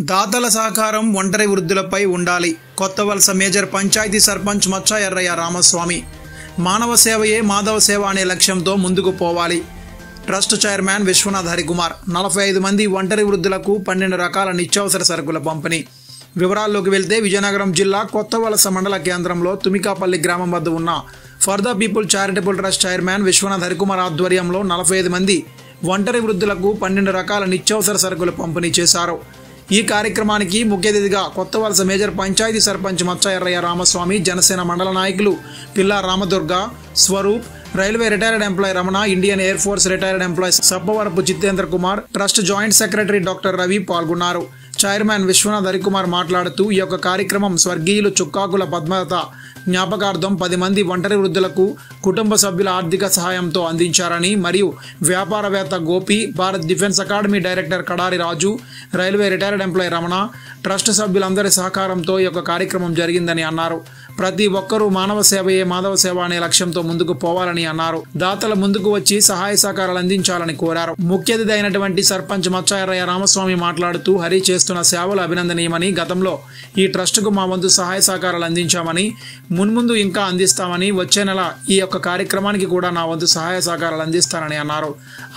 దాతల సహకారం ఒంటరి వృద్ధులపై ఉండాలి. కొత్తవలస మేజర్ పంచాయతీ సర్పంచ్ మచ్చా ఎర్రయ్య రామస్వామి. మానవ సేవయే మాధవ సేవ అనే లక్ష్యంతో ముందుకు పోవాలి. Trust chairman Vishwanath Harikumar. 45 మంది ఒంటరి వృద్ధులకు 12 రకాల నిత్యావసర సరుకుల పంపిణీ. వివరాల్లోకి వెళ్తే విజయనగరం జిల్లా కొత్తవలస మండల కేంద్రంలో తుమికాపల్లి గ్రామం వద్ద ఉన్న for the people charitable trust chairman Vishwanath Harikumar ఆధ్వర్యంలో 45 మంది ఒంటరి వృద్ధులకు 12 రకాల నిత్యావసర సరుకులు పంపిణీ చేశారు. ఈ కార్యక్రమానికి ముఖ్య అతిథిగా కొత్తవలస మేజర్ పంచాయతీ సర్పంచ్ మచ్చా ఎర్రయ్య రామస్వామి, జనసేన మండల నాయకులు Pilla Ramadurga, Swaroop, railway retired employee Ramana, Indian Air Force retired employee Sappavarapu Jitendra Kumar, trust joint secretary doctor Ravi పాల్గొన్నారు. చైర్మన్ విశ్వనాథ్ హరికుమార్ మాట్లాడుతూ ఈ యొక్క కార్యక్రమం స్వర్గీయులు చుక్కాకుల పద్మలత జ్ఞాపకార్థం 10 మంది ఒంటరి వృద్ధులకు కుటుంబ సభ్యుల ఆర్థిక సహాయంతో అందించారని, మరియు వ్యాపారవేత్త Gopi, Bharat Defence Academy director Kadari Raju, railway retired employee Ramana, trust సభ్యులందరి సహకారంతో ఈ యొక్క కార్యక్రమం జరిగిందని అన్నారు. ప్రతి ఒక్కరూ మానవ సేవయే మాధవ సేవ అనే లక్ష్యంతో ముందుకు పోవాలని అన్నారు. దాతల ముందుకు వచ్చి సహాయ సహకారాలు అందించాలని కోరారు. ముఖ్య అతిథి అయినటువంటి సర్పంచ్ మచ్చా ఎర్రయ్య రామస్వామి మాట్లాడుతూ హరి చేస్తున్న సేవలు అభినందనీయమని, గతంలో ఈ ట్రస్టుకు మా వంతు సహాయ సహకారాలు అందించామని, మున్ముందు ఇంకా అందిస్తామని, వచ్చే నెల ఈ యొక్క కార్యక్రమానికి కూడా నా వంతు సహాయ సహకారాలు అందిస్తానని అన్నారు.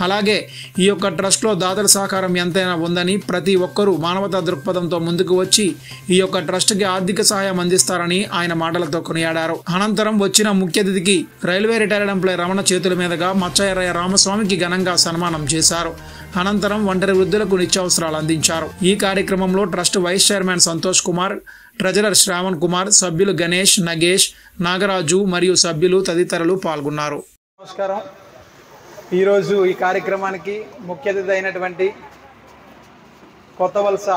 అలాగే ఈ యొక్క ట్రస్ట్లో దాతల సహకారం ఎంతైనా ఉందని, ప్రతి ఒక్కరూ మానవతా దృక్పథంతో ముందుకు వచ్చి ఈ యొక్క ట్రస్ట్కి ఆర్థిక సహాయం అందిస్తారని ఆయన మాటలతో కొనియాడారు. అనంతరం వచ్చిన ముఖ్య అతిథికి రైల్వే రిటైర్డ్ ఎంప్లాయీ రమణ చేతుల మీదుగా మచ్చా ఎర్రయ్య రామస్వామికి ఘనంగా సన్మానం చేశారు. అనంతరం ఒంటరి వృద్ధులకు నిత్యావసరాలు అందించారు. ఈ కార్యక్రమంలో trust vice chairman Santosh Kumar, treasurer Shravan Kumar, సభ్యులు గణేష్, నగేష్, నాగరాజు మరియు సభ్యులు తదితరులు పాల్గొన్నారు. నమస్కారం. ఈరోజు ఈ కార్యక్రమానికి ముఖ్య అతిథి అయినటువంటి కొత్తవలస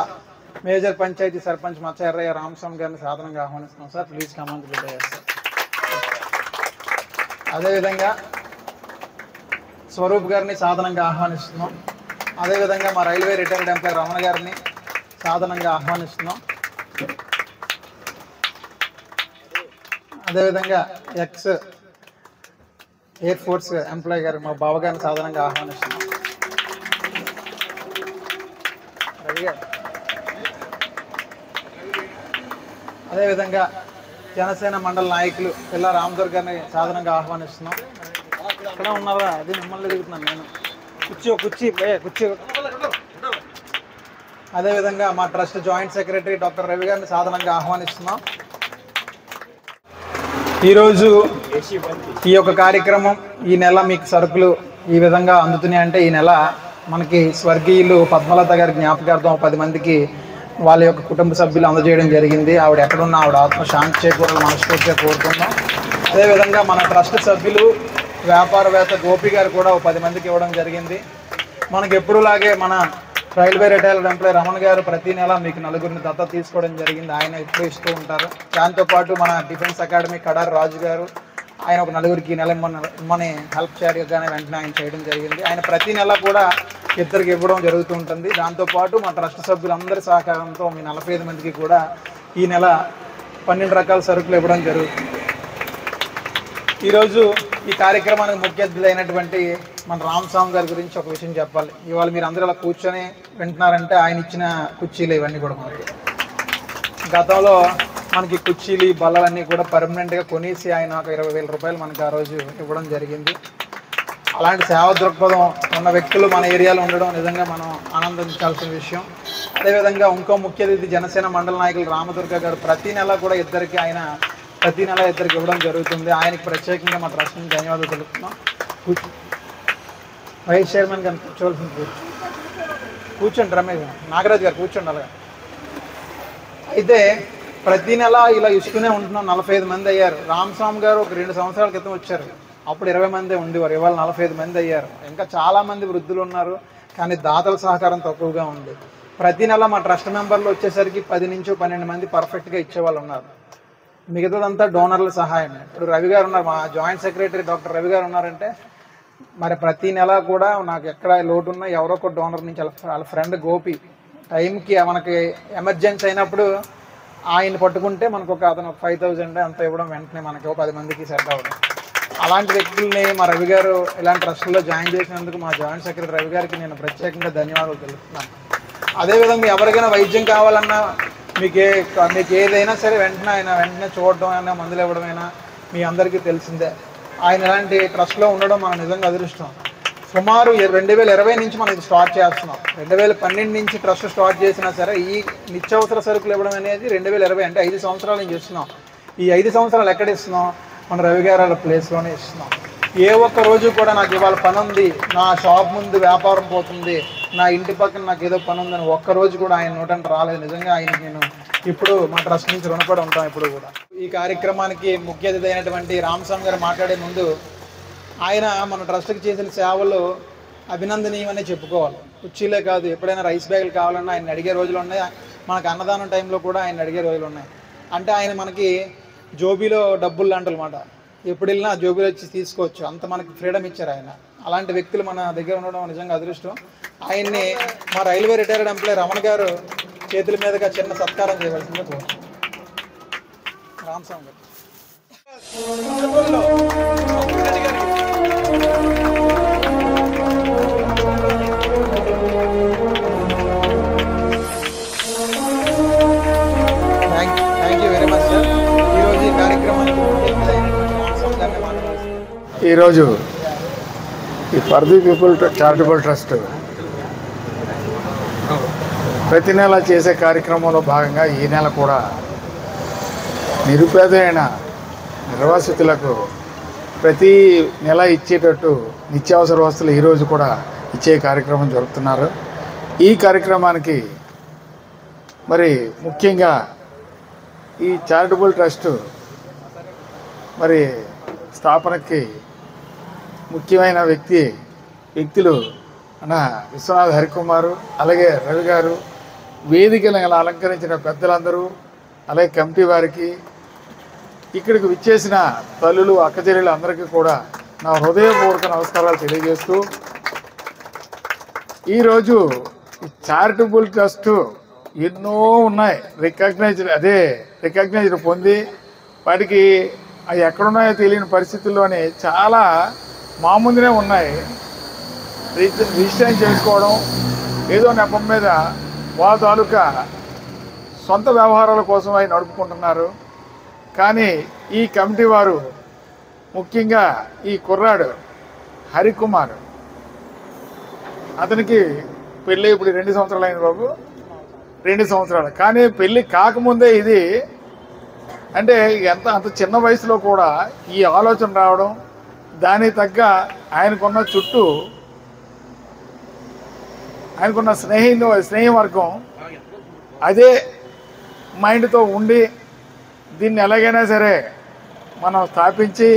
మేజర్ పంచాయతీ సర్పంచ్ మచ్చా ఎర్రయ్య రామస్వామి గారిని సాధారణంగా ఆహ్వానిస్తున్నాం. Sir, please come on to the dais. అదేవిధంగా స్వరూప్ గారిని సాధారణంగా ఆహ్వానిస్తున్నాం. అదేవిధంగా మా రైల్వే రిటైర్డ్ ఎంప్లాయీ రమణ గారిని సాధారణంగా ఆహ్వానిస్తున్నాం. అదేవిధంగా ఎక్స్ ఎయిర్ ఫోర్స్ ఎంప్లాయీ గారు మా బావగారిని సాధారణంగా ఆహ్వానిస్తున్నాం. రవి గారు. అదేవిధంగా జనసేన మండల నాయకులు పిల్లా రామదుర్గ గారిని సాధారణంగా ఆహ్వానిస్తున్నాం. ఇక్కడ ఉన్నారా? అది మిమ్మల్ని దిగుతున్నాను నేను. కుర్చీ. అదేవిధంగా మా trust joint secretary doctor Ravi గారిని సాధారణంగా ఆహ్వానిస్తున్నాం. ఈరోజు ఈ యొక్క కార్యక్రమం, ఈ నెల మీకు సరుకులు ఈ విధంగా అందుతున్నాయంటే, ఈ నెల మనకి స్వర్గీయులు పద్మలత గారి జ్ఞాపకార్థం 10 మందికి వాళ్ళ యొక్క కుటుంబ సభ్యులు అందజేయడం జరిగింది. ఆవిడ ఎక్కడున్నా ఆవిడ ఆత్మ శాంతి చేకూరాలని మనస్ఫూర్తిగా కోరుతున్నాం. అదేవిధంగా మన ట్రస్ట్ సభ్యులు వ్యాపారవేత్త గోపి గారు కూడా 10 మందికి ఇవ్వడం జరిగింది. మనకి ఎప్పుడులాగే మన రైల్వే రిటైర్డ్ ఎంప్లాయీ రమణ గారు ప్రతి నెల మీకు 4 దత్తత తీసుకోవడం జరిగింది. ఆయన ఎప్పుడు ఇస్తూ ఉంటారు. దాంతోపాటు మన డిఫెన్స్ అకాడమీ కడారి రాజు గారు, ఆయన ఒక 4కి నెల ఇమ్మని హెల్ప్ చేయగానే వెంటనే ఆయన చేయడం జరిగింది. ఆయన ప్రతి నెల కూడా 2 ఇవ్వడం జరుగుతూ ఉంటుంది. దాంతోపాటు మా ట్రస్ట్ సభ్యులందరి సహకారంతో మీ 45 మందికి కూడా ఈ నెల 12 రకాల సరుకులు ఇవ్వడం జరుగుతుంది. ఈరోజు ఈ కార్యక్రమానికి ముఖ్య అతిథి అయినటువంటి మన రామస్వామి గారి గురించి ఒక విషయం చెప్పాలి. ఇవాళ మీరు అందరూ ఇలా కూర్చొని వింటున్నారంటే ఆయన ఇచ్చిన కుర్చీలు ఇవన్నీ కూడా మనకి గతంలో మనకి కుర్చీలు బల్లలన్నీ కూడా పర్మనెంట్గా కొనేసి ఆయన ఒక 20,000 రూపాయలు మనకి ఆ రోజు ఇవ్వడం జరిగింది. అలాంటి సేవా దృక్పథం ఉన్న వ్యక్తులు మన ఏరియాలో ఉండడం నిజంగా మనం ఆనందించాల్సిన విషయం. అదేవిధంగా ఇంకో ముఖ్య అతిథి జనసేన మండల నాయకులు రామదుర్గ గారు ప్రతి నెల కూడా ప్రతి నెల 2 ఇవ్వడం జరుగుతుంది. ఆయనకి ప్రత్యేకంగా మా ట్రస్ట్ నుంచి ధన్యవాదాలు తెలుపుతున్నాం. వైస్ చైర్మన్ గారిని కూర్చోవలసింది. కూర్చోండి. రమేష్ నాగరాజు గారు కూర్చోండి. అలాగా అయితే ప్రతి నెల ఇలా ఇస్తూనే ఉంటున్నాం. 45 మంది అయ్యారు. రామస్వామి గారు ఒక 2 సంవత్సరాల క్రితం వచ్చారు. అప్పుడు 20 మంది ఉండేవారు. ఇవాళ 45 మంది అయ్యారు. ఇంకా చాలామంది వృద్ధులు ఉన్నారు, కానీ దాతల సహకారం తక్కువగా ఉంది. ప్రతి నెల మా ట్రస్ట్ మెంబర్లు వచ్చేసరికి 10 నుంచి 12 మంది పర్ఫెక్ట్గా ఇచ్చేవాళ్ళు ఉన్నారు. మిగతాదంతా డోనర్ల సహాయం. ఇప్పుడు రవి గారు ఉన్నారు, మా జాయింట్ సెక్రటరీ డాక్టర్ రవి గారు ఉన్నారంటే, మరి ప్రతి నెల కూడా నాకు ఎక్కడ లోటు ఉన్నా ఎవరో ఒక డోనర్ నుంచి వాళ్ళ ఫ్రెండ్ గోపి టైంకి మనకి ఎమర్జెన్సీ అయినప్పుడు ఆయన పట్టుకుంటే మనకు అతను 5,000 అంత ఇవ్వడం, వెంటనే మనకి 10 మందికి సెట్ అవ్వడం. అలాంటి వ్యక్తుల్ని మా రవి గారు ఇలాంటి ట్రస్టుల్లో జాయిన్ చేసినందుకు మా జాయింట్ సెక్రటరీ రవి గారికి నేను ప్రత్యేకంగా ధన్యవాదాలు తెలుపుతున్నాను. అదేవిధంగా ఎవరికైనా వైద్యం కావాలన్నా మీకు ఏదైనా సరే వెంటనే చూడడం అయినా మందులు ఇవ్వడమైనా మీ అందరికీ తెలిసిందే. ఆయన ఇలాంటి ట్రస్ట్లో ఉండడం మన నిజంగా అదృష్టం. సుమారు 2020 నుంచి మనం ఇది స్టార్ట్ చేస్తున్నాం. 2012 నుంచి ట్రస్ట్ స్టార్ట్ చేసినా సరే ఈ నిత్యావసర సరుకులు ఇవ్వడం అనేది 2020 అంటే 5 సంవత్సరాల నుంచి ఇస్తున్నాం. ఈ 5 సంవత్సరాలు ఎక్కడ ఇస్తున్నాం? మన రవి గారి ప్లేస్లోనే ఇస్తున్నాం. ఏ ఒక్క రోజు కూడా నాకు ఇవాళ పని ఉంది, నా షాప్ ముందు వ్యాపారం పోతుంది, నా ఇంటి పక్కన నాకు ఏదో పని ఉందని ఒక్కరోజు కూడా ఆయన నోటంటే రాలేదు. నిజంగా ఆయనకి నేను ఇప్పుడు మా ట్రస్ట్ నుంచి రుణపడి ఉంటాం ఇప్పుడు కూడా. ఈ కార్యక్రమానికి ముఖ్య అతిథి అయినటువంటి రామస్వామి గారు మాట్లాడే ముందు ఆయన మన ట్రస్ట్కి చేసిన సేవలు అభినందనీయమనే చెప్పుకోవాలి. కుర్చీలే కాదు, ఎప్పుడైనా రైస్ బ్యాగులు కావాలన్నా ఆయన అడిగే రోజులు ఉన్నాయి. మనకు అన్నదానం టైంలో కూడా ఆయన అడిగే రోజులు ఉన్నాయి. అంటే ఆయన మనకి జోబీలో డబ్బులు లాంటనమాట. ఎప్పుడు వెళ్ళినా జోబీలో వచ్చి తీసుకోవచ్చు, అంత మనకి ఫ్రీడమ్ ఇచ్చారు ఆయన. అలాంటి వ్యక్తులు మన దగ్గర ఉండడం నిజంగా అదృష్టం. ఆయన్ని మా రైల్వే రిటైర్డ్ ఎంప్లాయీ రమణ గారు చేతుల మీదుగా చిన్న సత్కారం చేయవలసిందిగా కోరుతున్నాం. రామస్వామి గారు. Thank you very much sir. ఈరోజు ఈ కార్యక్రమానికి ఈరోజు ఈ for the people charitable trust ప్రతి నెల చేసే కార్యక్రమంలో భాగంగా ఈ నెల కూడా నిరుపేదైన నిర్వాసితులకు ప్రతి నెల ఇచ్చేటట్టు నిత్యావసర వస్తువులు ఈరోజు కూడా ఇచ్చే కార్యక్రమం జరుపుతున్నారు. ఈ కార్యక్రమానికి మరి ముఖ్యంగా ఈ చారిటబుల్ ట్రస్ట్ మరి స్థాపనకి ముఖ్యమైన వ్యక్తులు అన్న విశ్వనాథ్ హరికుమారు, అలాగే రవి గారు, వేదికలను అలంకరించిన పెద్దలందరూ, అలాగే కమిటీ వారికి, ఇక్కడికి విచ్చేసిన తల్లులు అక్కచెల్లెలు అందరికీ కూడా నా హృదయపూర్వక నమస్కారాలు తెలియజేస్తూ, ఈరోజు ఈ చారిటబుల్ ట్రస్ట్ ఎన్నో ఉన్నాయి, రికగ్నైజ్డ్ పొంది వాటికి అవి ఎక్కడున్నాయో తెలియని పరిస్థితుల్లోనే చాలా మామూలుగానే ఉన్నాయి. రిజిస్ట్రేషన్ చేసుకోవడం ఏదో నెపం మీద వాళ్ళ తాలూకా సొంత వ్యవహారాల కోసం అవి నడుపుకుంటున్నారు. కానీ ఈ కమిటీ వారు ముఖ్యంగా ఈ కుర్రాడు హరికుమార్, అతనికి పెళ్ళి ఇప్పుడు 2 సంవత్సరాలు అయింది బాబు, 2 సంవత్సరాలు. కానీ పెళ్ళి కాకముందే ఇది అంటే అంత చిన్న వయసులో కూడా ఈ ఆలోచన రావడం, దానికి తగ్గ ఆయనకున్న స్నేహవర్గం అదే మైండ్తో ఉండి దీన్ని ఎలాగైనా సరే మనం స్థాపించి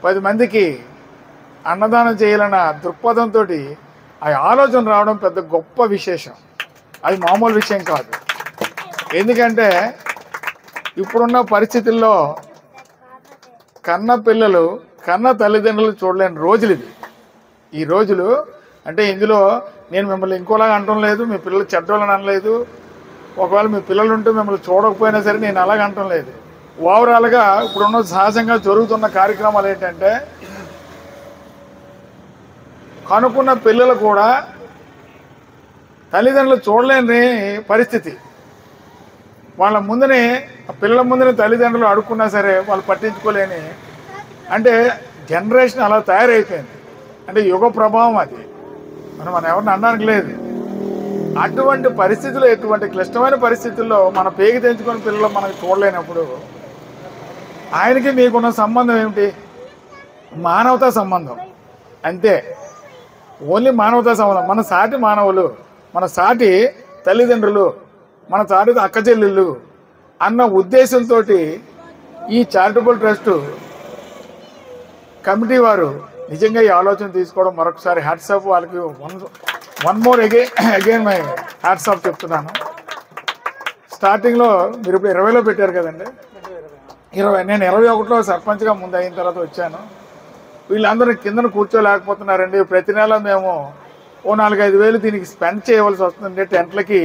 10 మందికి అన్నదానం చేయాలన్న దృక్పథంతో ఆ ఆలోచన రావడం పెద్ద గొప్ప విశేషం. అది మామూలు విషయం కాదు. ఎందుకంటే ఇప్పుడున్న పరిస్థితుల్లో కన్న తల్లిదండ్రులు చూడలేని రోజులు ఈ రోజులు. అంటే ఇందులో నేను మిమ్మల్ని ఇంకోలాగా అనటం లేదు, మీ పిల్లలు చెడ్డోళ్ళని అనలేదు. ఒకవేళ మీ పిల్లలు ఉంటే మిమ్మల్ని చూడకపోయినా సరే నేను అలాగ అనటం లేదు. ఓవరాల్గా ఇప్పుడున్న సహజంగా జరుగుతున్న కార్యక్రమాలు ఏంటంటే కనుక్కున్న పిల్లలు కూడా తల్లిదండ్రులు చూడలేని పరిస్థితి. వాళ్ళ ముందునే పిల్లల ముందునే తల్లిదండ్రులు అడుక్కున్నా సరే వాళ్ళు పట్టించుకోలేని, అంటే జనరేషన్ అలా తయారైపోయింది. అంటే యుగ ప్రభావం అది, మనం ఎవరిని అనడానికి లేదు. అటువంటి పరిస్థితుల్లో, ఎటువంటి క్లిష్టమైన పరిస్థితుల్లో మన పేగి తెంచుకొని పిల్లలు మనకు చూడలేనప్పుడు ఆయనకి మీకున్న సంబంధం ఏమిటి? మానవతా సంబంధం అంతే. ఓన్లీ మానవతా సంబంధం. మన సాటి మానవులు, మన సాటి తల్లిదండ్రులు, మన సాటి అక్కచెల్లెళ్ళు అన్న ఉద్దేశంతో ఈ చారిటబుల్ ట్రస్ట్ కమిటీ వారు నిజంగా ఈ ఆలోచన తీసుకోవడం మరొకసారి హ్యాట్సాప్ వాళ్ళకి one more again my hats off చెప్తున్నాను. స్టార్టింగ్లో మీరు ఇప్పుడు 20లో పెట్టారు కదండి, 20. నేను 21లో సర్పంచ్గా ముందు అయిన తర్వాత వచ్చాను. వీళ్ళందరూ కిందను కూర్చోలేకపోతున్నారండి. ప్రతి నెల మేము ఓ 4-5 వేలు దీనికి స్పెండ్ చేయవలసి వస్తుంది టెంట్లకి,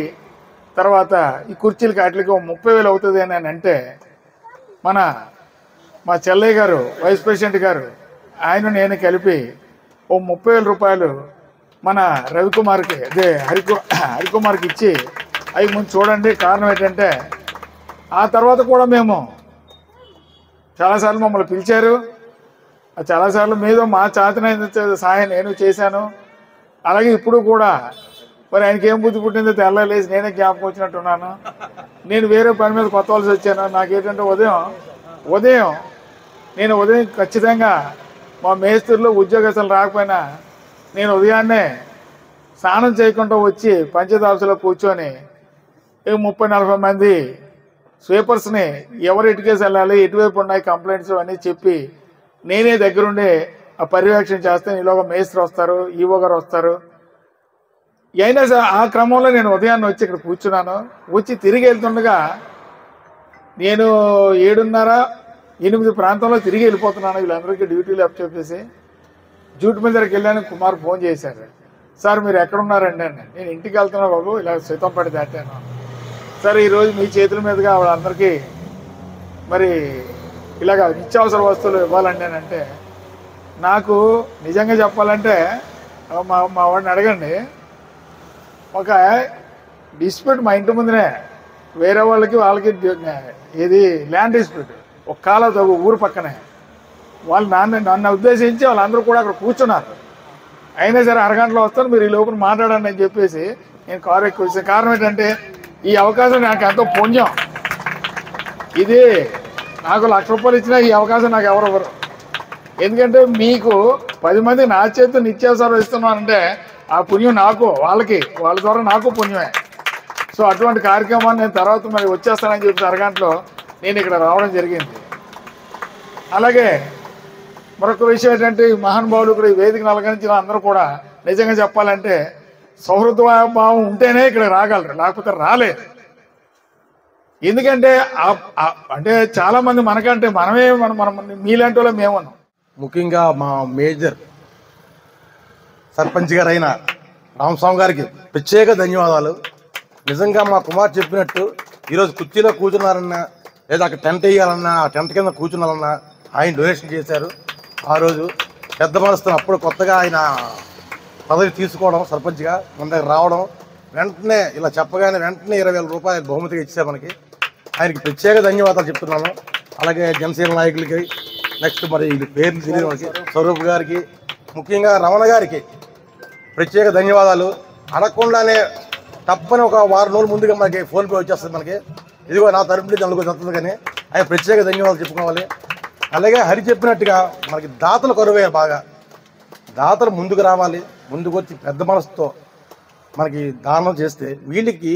తర్వాత ఈ కుర్చీలకి వాటికి 30,000 అవుతుంది అని అంటే మా చెల్లయ్య గారు వైస్ ప్రెసిడెంట్ గారు ఆయన నేను కలిపి ఓ 30,000 రూపాయలు మన రవికుమార్కి అదే హరికుమార్కి ఇచ్చి అవి ముందు చూడండి. కారణం ఏంటంటే ఆ తర్వాత కూడా మేము చాలాసార్లు మమ్మల్ని పిలిచారు. చాలాసార్లు మీద మా చేతనైన సహాయం నేను చేశాను. అలాగే ఇప్పుడు కూడా మరి ఆయనకి ఏం బుద్ధి పుట్టిందో తెల్లలేసి నేనే జ్ఞాపకం వచ్చినట్టున్నాను. నేను వేరే పని మీద కొత్తవలసి వచ్చాను. నాకేంటంటే ఉదయం నేను ఖచ్చితంగా మా మేస్త్రిలో ఉద్యోగస్తులు రాకపోయినా నేను ఉదయాన్నే స్నానం చేయకుండా వచ్చి పంచాయతీ ఆఫీసులో కూర్చొని 30-40 మంది స్వీపర్స్ని ఎవరు ఎటుకేసి వెళ్ళాలి, ఎటువైపు ఉన్నాయి కంప్లైంట్స్ అని చెప్పి నేనే దగ్గరుండి ఆ పర్యవేక్షణ చేస్తే ఈలోగా మేస్త్రి వస్తారు, ఈవో గారు వస్తారు. అయినా సరే ఆ క్రమంలో నేను ఉదయాన్నే వచ్చి ఇక్కడ కూర్చున్నాను. వచ్చి తిరిగి వెళ్తుండగా నేను 7:30-8 ప్రాంతంలో తిరిగి వెళ్ళిపోతున్నాను. వీళ్ళందరికీ డ్యూటీలు అప్ చెప్పేసి డ్యూటీ మీద దగ్గరికి వెళ్ళాను. కుమార్ ఫోన్ చేశారు, సార్ మీరు ఎక్కడున్నారండి అని. నేను ఇంటికి వెళ్తున్నా బాబు, ఇలా సీతంపడి దాటాను. సరే ఈరోజు మీ చేతుల మీదుగా వాళ్ళందరికీ మరి ఇలాగ నిత్యావసర వస్తువులు ఇవ్వాలండి అని అంటే, నాకు నిజంగా చెప్పాలంటే మా వాడిని అడగండి, ఒక డిస్ప్యూట్ మా ఇంటి ముందునే వేరే వాళ్ళకి ఏది ల్యాండ్ డిస్ప్యూట్ ఒక కాల ఊరు పక్కనే వాళ్ళు నన్ను ఉద్దేశించి వాళ్ళందరూ కూడా అక్కడ కూర్చున్నారు. అయినా సరే అరగంటలో వస్తాను, మీరు ఈ లోపల మాట్లాడండి అని చెప్పేసి నేను కారు ఎక్కువ వచ్చాను. కారణం ఏంటంటే ఈ అవకాశం నాకు ఎంతో పుణ్యం. ఇది నాకు ₹1,00,000 ఇచ్చినా ఈ అవకాశం నాకు ఎవరు. ఎందుకంటే మీకు 10 మంది నా చేతితో నిత్యావసరాలు ఇస్తున్నానంటే ఆ పుణ్యం నాకు, వాళ్ళ ద్వారా నాకు పుణ్యమే. సో అటువంటి కార్యక్రమాన్ని నేను తర్వాత మరి వచ్చేస్తానని చెప్పి అరగంటలో నేను ఇక్కడ రావడం జరిగింది. అలాగే మరొక విషయం ఏంటంటే ఈ మహానుభావులు ఇక్కడ ఈ వేదికను అలంకరించిన అందరూ కూడా నిజంగా చెప్పాలంటే సౌహృదభావం ఉంటేనే ఇక్కడ రాగలరు, లేకపోతే రాలేదు. ఎందుకంటే అంటే చాలా మంది మనకంటే మనమే మనం మీలాంటి వాళ్ళే మేమన్నాం. ముఖ్యంగా మా మేజర్ సర్పంచ్ గారు అయిన రామస్వామి గారికి ప్రత్యేక ధన్యవాదాలు. నిజంగా మా కుమార్ చెప్పినట్టు ఈరోజు కుర్చీలో కూర్చున్నారన్నా లేదా అక్కడ టెంట్ వేయాలన్నా ఆ టెంట్ కింద కూర్చున్నారన్నా ఆయన డొనేషన్ చేశారు. ఆ రోజు పెద్ద మనసుతో అప్పుడు కొత్తగా ఆయన పదవి తీసుకోవడం, సర్పంచ్గా మన దగ్గర రావడం, వెంటనే ఇలా చెప్పగానే వెంటనే 20,000 రూపాయలు బహుమతిగా ఇచ్చారు మనకి. ఆయనకి ప్రత్యేక ధన్యవాదాలు చెప్తున్నాను. అలాగే జనసేన నాయకులకి, నెక్స్ట్ మరి పేర్లు తెలియని వాళ్ళకి, స్వరూప్ గారికి, ముఖ్యంగా రమణ గారికి ప్రత్యేక ధన్యవాదాలు. అడగకుండానే తప్పని ఒక 6 రోజుల ముందుగా మనకి ఫోన్ పే వచ్చేస్తుంది మనకి. ఇదిగో నా తరపున నలుగురు వస్తుంది కానీ ఆయన ప్రత్యేక ధన్యవాదాలు చెప్పుకోవాలి. అలాగే హరి చెప్పినట్టుగా మనకి దాతలు కరువే, బాగా దాతలు ముందుకు రావాలి. ముందుకు వచ్చి పెద్ద మనసుతో మనకి దానం చేస్తే వీళ్ళకి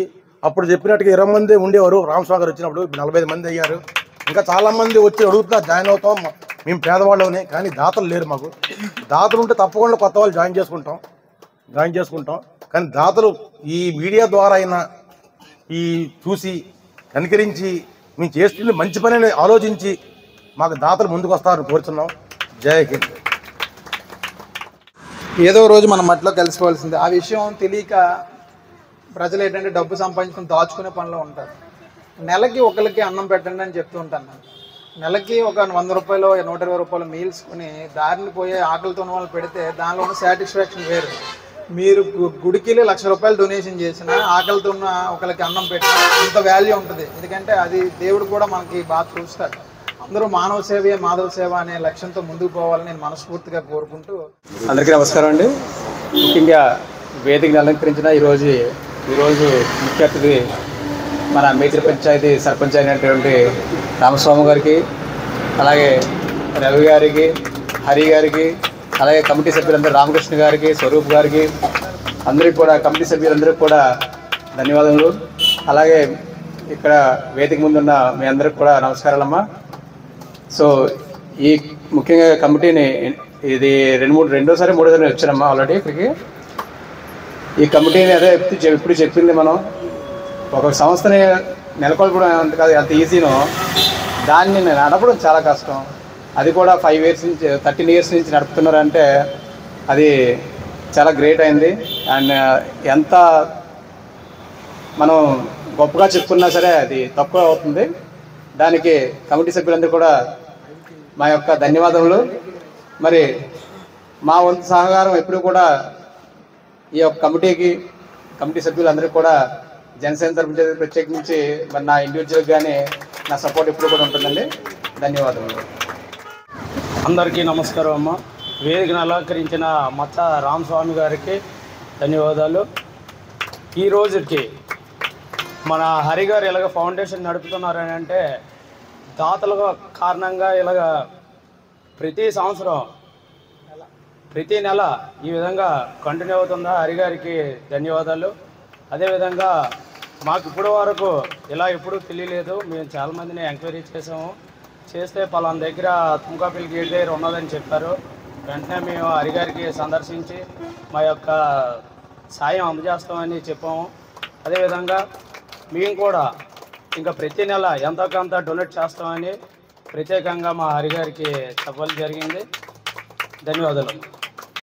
అప్పుడు చెప్పినట్టుగా 20 మంది ఉండేవారు. రామస్వామి గారు వచ్చినప్పుడు 45 మంది అయ్యారు. ఇంకా చాలామంది వచ్చి అడుగుతున్నా జాయిన్ అవుతాం, మేము పేదవాళ్ళని. కానీ దాతలు లేరు మాకు. దాతలు ఉంటే తప్పకుండా కొత్త వాళ్ళు జాయిన్ చేసుకుంటాం. కానీ దాతలు ఈ మీడియా ద్వారా అయినా ఈ చూసి కనికరించి మేము చేస్తుంది మంచి పని ఆలోచించి మాకు దాతలు ముందుకు వస్తారని కోరుతున్నాం. జై హింద్. ఏదో రోజు మనం మట్టిలో కలిసిపోవాల్సిందే. ఆ విషయం తెలియక ప్రజలు ఏంటంటే డబ్బు సంపాదించుకుని దాచుకునే పనిలో ఉంటారు. నెలకి ఒకరికి అన్నం పెట్టండి అని చెప్తూ ఉంటాను. నెలకి ఒక 100 రూపాయలు 120 రూపాయలు మీల్స్ కొని దారిని పోయే ఆకలితో ఉన్న వాళ్ళు పెడితే దానిలో ఉన్న సాటిస్ఫాక్షన్ వేరు. మీరు గుడికి ₹1,00,000 డొనేషన్ చేసిన ఆకలితో ఉన్న ఒకరికి అన్నం పెట్టిన అంత వాల్యూ ఉంటుంది. ఎందుకంటే అది దేవుడు కూడా మనకి బాగా చూస్తాడు. అందరూ మానవ సేవయే మాధవ సేవ అనే లక్ష్యంతో ముందుకు పోవాలని నేను మనస్ఫూర్తిగా కోరుకుంటూ అందరికీ నమస్కారం అండి. ముఖ్యంగా వేదికను అలంకరించిన ఈరోజు ముఖ్య అతిథి మన మేజర్ పంచాయతీ సర్పంచ్ అయినటువంటి రామస్వామి గారికి, అలాగే రవి గారికి, హరి గారికి, అలాగే కమిటీ సభ్యులందరూ రామకృష్ణ గారికి, స్వరూప్ గారికి, అందరికీ కూడా కమిటీ సభ్యులందరికీ కూడా ధన్యవాదములు. అలాగే ఇక్కడ వేదిక ముందున్న మీ అందరికి కూడా నమస్కారాలమ్మా. సో ఈ ముఖ్యంగా కమిటీని ఇది రెండోసారి మూడోసారి వచ్చానమ్మా ఆల్రెడీ ఇక్కడికి. ఈ కమిటీని అదే ఇప్పుడు చెప్పింది, మనం ఒక సంస్థని నెలకొల్పడం అంత కాదు, అంత ఈజీనో దాన్ని నడపడం చాలా కష్టం. అది కూడా 5 years నుంచి 13 years నుంచి నడుపుతున్నారంటే అది చాలా గ్రేట్ అయింది. అండ్ ఎంత మనం గొప్పగా చెప్పుకున్నా సరే అది తక్కువ అవుతుంది. దానికి కమిటీ సభ్యులందరూ కూడా మా యొక్క ధన్యవాదములు. మరి మా వంతు సహకారం ఎప్పుడు కూడా ఈ యొక్క కమిటీ సభ్యులందరికీ కూడా జనసేన తరఫు నుంచి ప్రత్యేకించి మరి నా ఇండివిజువల్ కానీ నా సపోర్ట్ ఎప్పుడు కూడా ఉంటుందండి. ధన్యవాదాలు. అందరికీ నమస్కారం అమ్మ. వేదికను అలంకరించిన మచ్చ రామస్వామి గారికి ధన్యవాదాలు. ఈ రోజుకి మన హరి గారు ఇలాగ ఫౌండేషన్ నడుపుతున్నారని అంటే దాతల కారణంగా ఇలాగ ప్రతి సంవత్సరం ప్రతి నెల ఈ విధంగా కంటిన్యూ అవుతుందా హరి గారికి ధన్యవాదాలు. అదేవిధంగా మాకు ఇప్పటి వరకు ఇలా ఎప్పుడూ తెలియలేదు. మేము చాలామందిని ఎంక్వైరీ చేసాము. చేస్తే పలానా దగ్గర తుమ్కాపల్లి గేట్ దగ్గర ఉన్నదని చెప్పారు. వెంటనే మేము హరి గారికి సందర్శించి మా యొక్క సాయం అందజేస్తామని చెప్పాము. అదేవిధంగా మేము కూడా ఇంకా ప్రతి నెల ఎంతో కొంత డొనేట్ చేస్తామని ప్రత్యేకంగా మా హరి గారికి చెప్పడం జరిగింది. ధన్యవాదాలు.